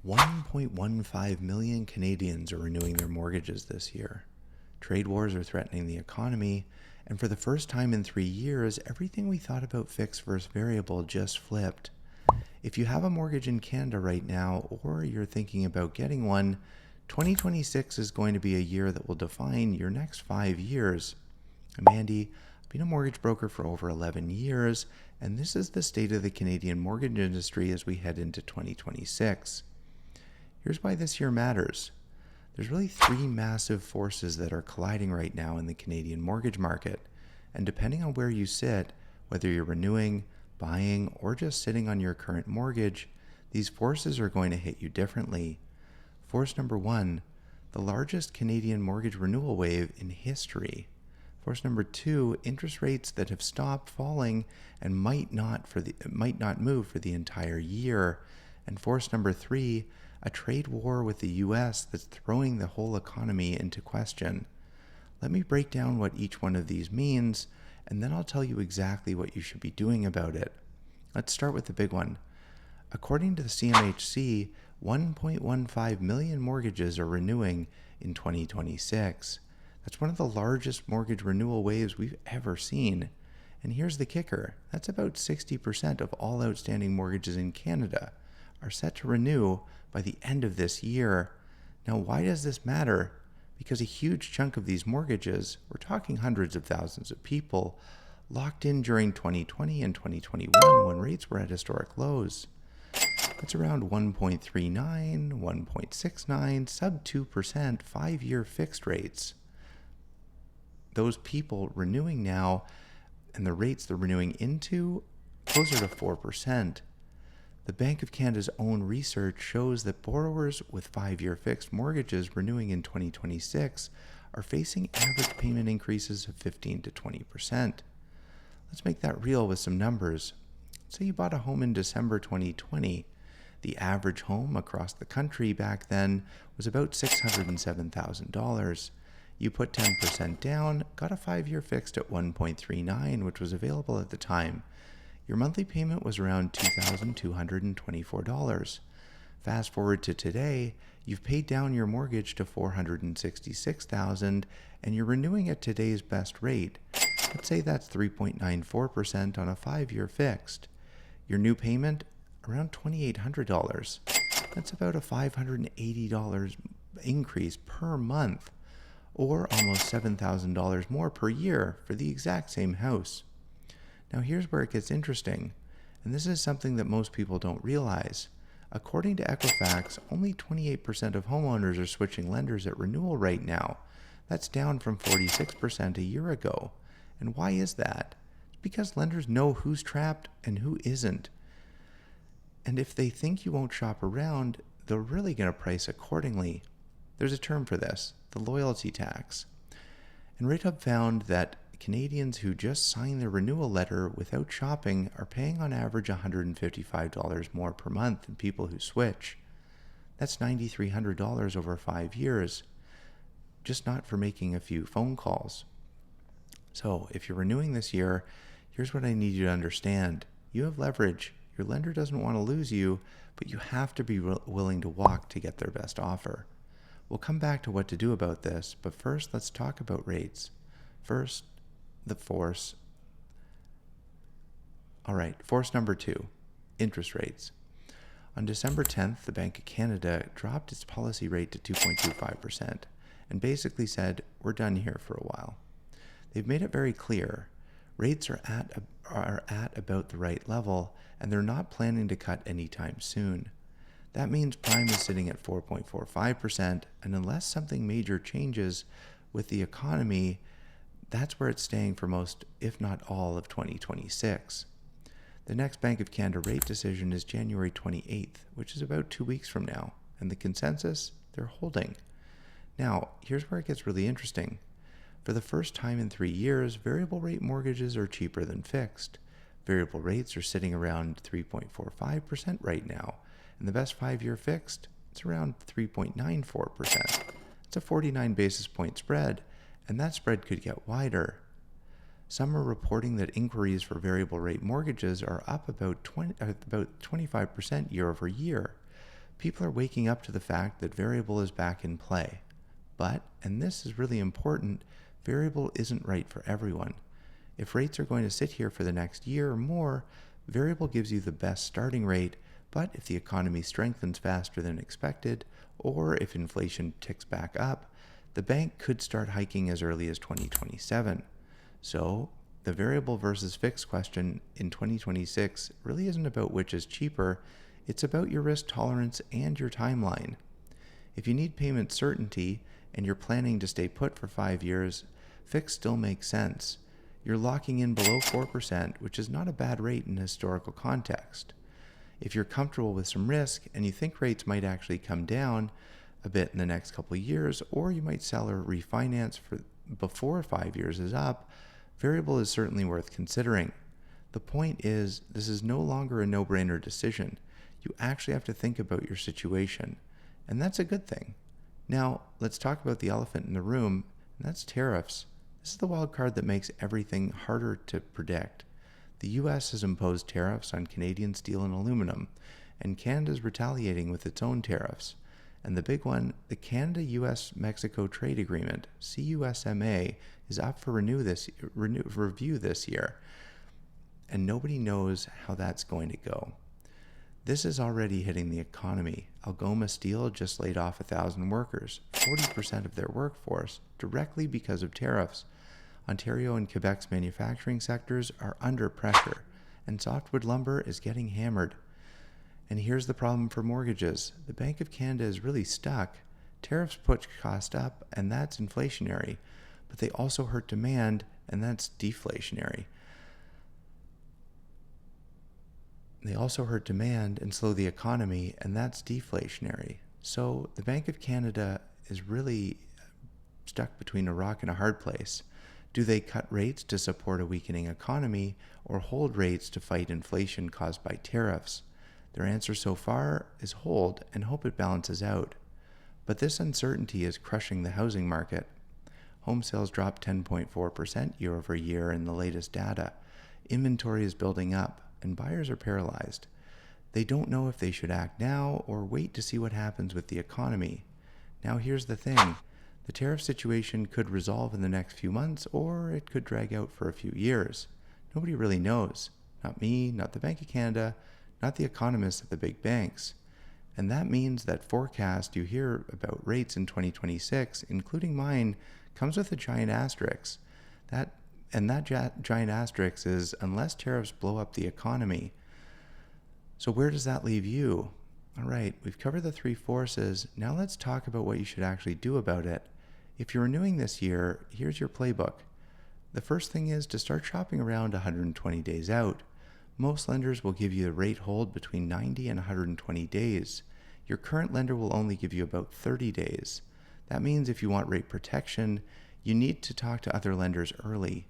1.15 million Canadians are renewing their mortgages this year. Trade wars are threatening the economy, and for the first time in 3 years, everything we thought about fixed versus variable just flipped. If you have a mortgage in Canada right now, or you're thinking about getting one, 2026 is going to be a year that will define your next 5 years. I'm Andy. I've been a mortgage broker for over 11 years, and this is the state of the Canadian mortgage industry as we head into 2026. Here's why this year matters. There's really 3 massive forces that are colliding right now in the Canadian mortgage market, and depending on where you sit, whether you're renewing, buying, or just sitting on your current mortgage, these forces are going to hit you differently. Force number 1, the largest Canadian mortgage renewal wave in history. Force number 2, interest rates that have stopped falling and might not move for the entire year. And force number 3, a trade war with the US that's throwing the whole economy into question. Let me break down what each one of these means, and then I'll tell you exactly what you should be doing about it. Let's start with the big one. According to the CMHC, 1.15 million mortgages are renewing in 2026. That's one of the largest mortgage renewal waves we've ever seen. And here's the kicker. That's about 60% of all outstanding mortgages in Canada are set to renew by the end of this year. Now, why does this matter? Because a huge chunk of these mortgages, we're talking hundreds of thousands of people, locked in during 2020 and 2021 when rates were at historic lows. That's around 1.39, 1.69, sub 2%, 5-year fixed rates. Those people renewing now, and the rates they're renewing into, closer to 4%. The Bank of Canada's own research shows that borrowers with 5-year fixed mortgages renewing in 2026 are facing average payment increases of 15 to 20%. Let's make that real with some numbers. Say you bought a home in December 2020. The average home across the country back then was about $607,000. You put 10% down, got a 5-year fixed at 1.39, which was available at the time. Your monthly payment was around $2,224. Fast forward to today, you've paid down your mortgage to $466,000, and you're renewing at today's best rate. Let's say that's 3.94% on a 5-year fixed. Your new payment, around $2,800. That's about a $580 increase per month, or almost $7,000 more per year for the exact same house. Now here's where it gets interesting, and this is something that most people don't realize. According to Equifax, only 28% of homeowners are switching lenders at renewal right now. That's down from 46% a year ago. And why is that? It's because lenders know who's trapped and who isn't. And if they think you won't shop around, they're really going to price accordingly. There's a term for this, the loyalty tax. And RateHub found that Canadians who just sign their renewal letter without shopping are paying on average $155 more per month than people who switch. That's $9,300 over 5 years, just not for making a few phone calls. So if you're renewing this year, here's what I need you to understand. You have leverage. Your lender doesn't want to lose you, but you have to be willing to walk to get their best offer. We'll come back to what to do about this, but first let's talk about rates. First, the force. All right, force number 2, interest rates. On December 10th, the Bank of Canada dropped its policy rate to 2.25% and basically said, we're done here for a while. They've made it very clear. Rates are at about the right level, and they're not planning to cut anytime soon. That means prime is sitting at 4.45%, and unless something major changes with the economy, that's where it's staying for most, if not all, of 2026. The next Bank of Canada rate decision is January 28th, which is about 2 weeks from now, and the consensus, they're holding. Now, here's where it gets really interesting. For the first time in 3 years, variable rate mortgages are cheaper than fixed. Variable rates are sitting around 3.45% right now, and the best 5-year fixed, it's around 3.94%. It's a 49 basis point spread, and that spread could get wider. Some are reporting that inquiries for variable rate mortgages are up about 25% year over year. People are waking up to the fact that variable is back in play. But, and this is really important, variable isn't right for everyone. If rates are going to sit here for the next year or more, variable gives you the best starting rate, but if the economy strengthens faster than expected, or if inflation ticks back up, the bank could start hiking as early as 2027. So, the variable versus fixed question in 2026 really isn't about which is cheaper, it's about your risk tolerance and your timeline. If you need payment certainty and you're planning to stay put for 5 years, fixed still makes sense. You're locking in below 4%, which is not a bad rate in historical context. If you're comfortable with some risk and you think rates might actually come down a bit in the next couple of years, or you might sell or refinance before 5 years is up, variable is certainly worth considering. The point is, this is no longer a no-brainer decision. You actually have to think about your situation, and that's a good thing. Now, let's talk about the elephant in the room, and that's tariffs. This is the wild card that makes everything harder to predict. The US has imposed tariffs on Canadian steel and aluminum, and Canada is retaliating with its own tariffs. And the big one, the Canada-US-Mexico Trade Agreement, CUSMA, is up for review this year. And nobody knows how that's going to go. This is already hitting the economy. Algoma Steel just laid off 1,000 workers, 40% of their workforce, directly because of tariffs. Ontario and Quebec's manufacturing sectors are under pressure, and softwood lumber is getting hammered. And here's the problem for mortgages. The Bank of Canada is really stuck. Tariffs put cost up, and that's inflationary, but they also hurt demand, and that's deflationary. They also hurt demand and slow the economy, and that's deflationary. So the Bank of Canada is really stuck between a rock and a hard place. Do they cut rates to support a weakening economy or hold rates to fight inflation caused by tariffs? Their answer so far is hold and hope it balances out. But this uncertainty is crushing the housing market. Home sales dropped 10.4% year over year in the latest data. Inventory is building up, and buyers are paralyzed. They don't know if they should act now or wait to see what happens with the economy. Now here's the thing. The tariff situation could resolve in the next few months, or it could drag out for a few years. Nobody really knows. Not me, not the Bank of Canada, not the economists at the big banks. And that means that forecast you hear about rates in 2026, including mine, comes with a giant asterisk. That giant asterisk is unless tariffs blow up the economy. So where does that leave you? All right, we've covered the three forces. Now let's talk about what you should actually do about it. If you're renewing this year, here's your playbook. The first thing is to start shopping around 120 days out. Most lenders will give you a rate hold between 90 and 120 days. Your current lender will only give you about 30 days. That means if you want rate protection, you need to talk to other lenders early.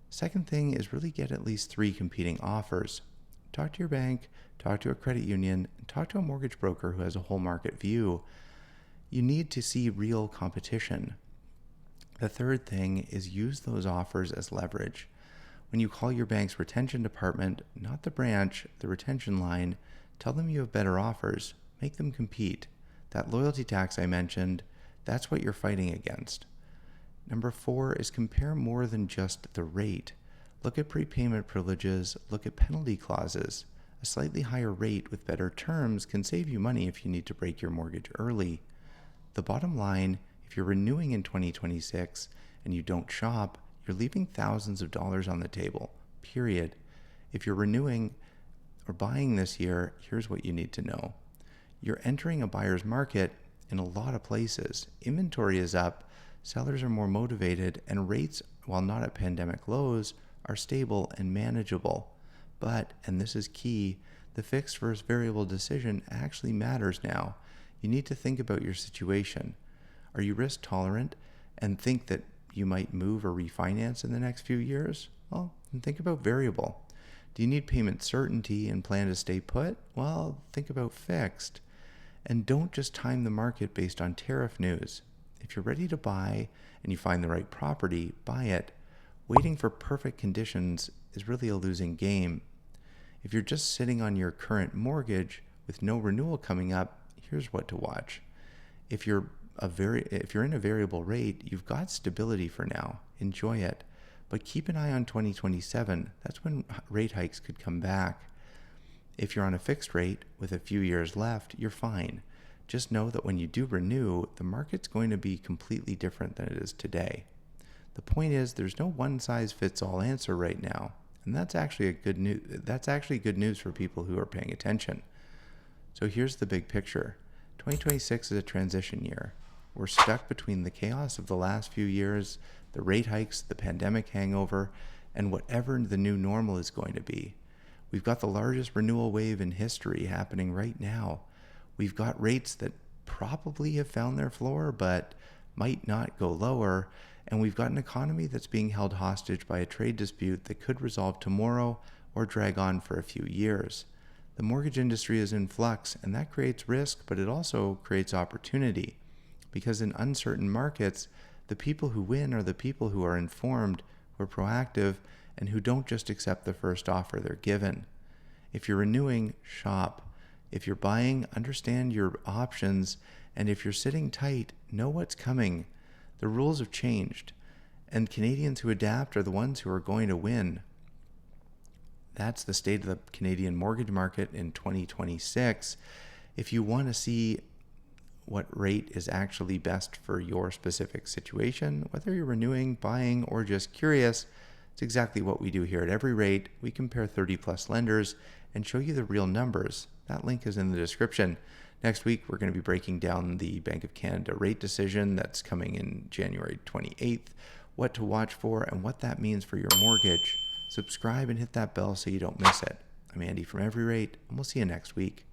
Second thing is really get at least 3 competing offers. Talk to your bank, talk to a credit union, and talk to a mortgage broker who has a whole market view. You need to see real competition. The third thing is use those offers as leverage. When you call your bank's retention department, not the branch, the retention line, tell them you have better offers. Make them compete. That loyalty tax I mentioned, that's what you're fighting against. Number 4 is compare more than just the rate. Look at prepayment privileges, look at penalty clauses. A slightly higher rate with better terms can save you money if you need to break your mortgage early. The bottom line, if you're renewing in 2026 and you don't shop, you're leaving thousands of dollars on the table, period. If you're renewing or buying this year, here's what you need to know. You're entering a buyer's market in a lot of places. Inventory is up, sellers are more motivated, and rates, while not at pandemic lows, are stable and manageable. But, and this is key, the fixed versus variable decision actually matters now. You need to think about your situation. Are you risk tolerant and think that you might move or refinance in the next few years? Well, then think about variable. Do you need payment certainty and plan to stay put? Well, think about fixed. And don't just time the market based on tariff news. If you're ready to buy and you find the right property, buy it. Waiting for perfect conditions is really a losing game. If you're just sitting on your current mortgage with no renewal coming up, here's what to watch. If you're in a variable rate, you've got stability for now. Enjoy it. But keep an eye on 2027. That's when rate hikes could come back. If you're on a fixed rate with a few years left, you're fine. Just know that when you do renew, the market's going to be completely different than it is today. The point is, there's no one-size-fits-all answer right now, and that's actually good news for people who are paying attention. So here's the big picture. 2026 is a transition year. We're stuck between the chaos of the last few years, the rate hikes, the pandemic hangover, and whatever the new normal is going to be. We've got the largest renewal wave in history happening right now. We've got rates that probably have found their floor, but might not go lower. And we've got an economy that's being held hostage by a trade dispute that could resolve tomorrow or drag on for a few years. The mortgage industry is in flux, and that creates risk, but it also creates opportunity. Because in uncertain markets, the people who win are the people who are informed, who are proactive, and who don't just accept the first offer they're given. If you're renewing, shop. If you're buying, understand your options. And if you're sitting tight, know what's coming. The rules have changed, and Canadians who adapt are the ones who are going to win. That's the state of the Canadian mortgage market in 2026. If you want to see what rate is actually best for your specific situation, whether you're renewing, buying, or just curious, it's exactly what we do here at Every Rate. We compare 30 plus lenders and show you the real numbers. That link is in the description. Next week, we're going to be breaking down the Bank of Canada rate decision that's coming in January 28th, what to watch for, and what that means for your mortgage. Subscribe and hit that bell so you don't miss it. I'm Andy from Every Rate, and we'll see you next week.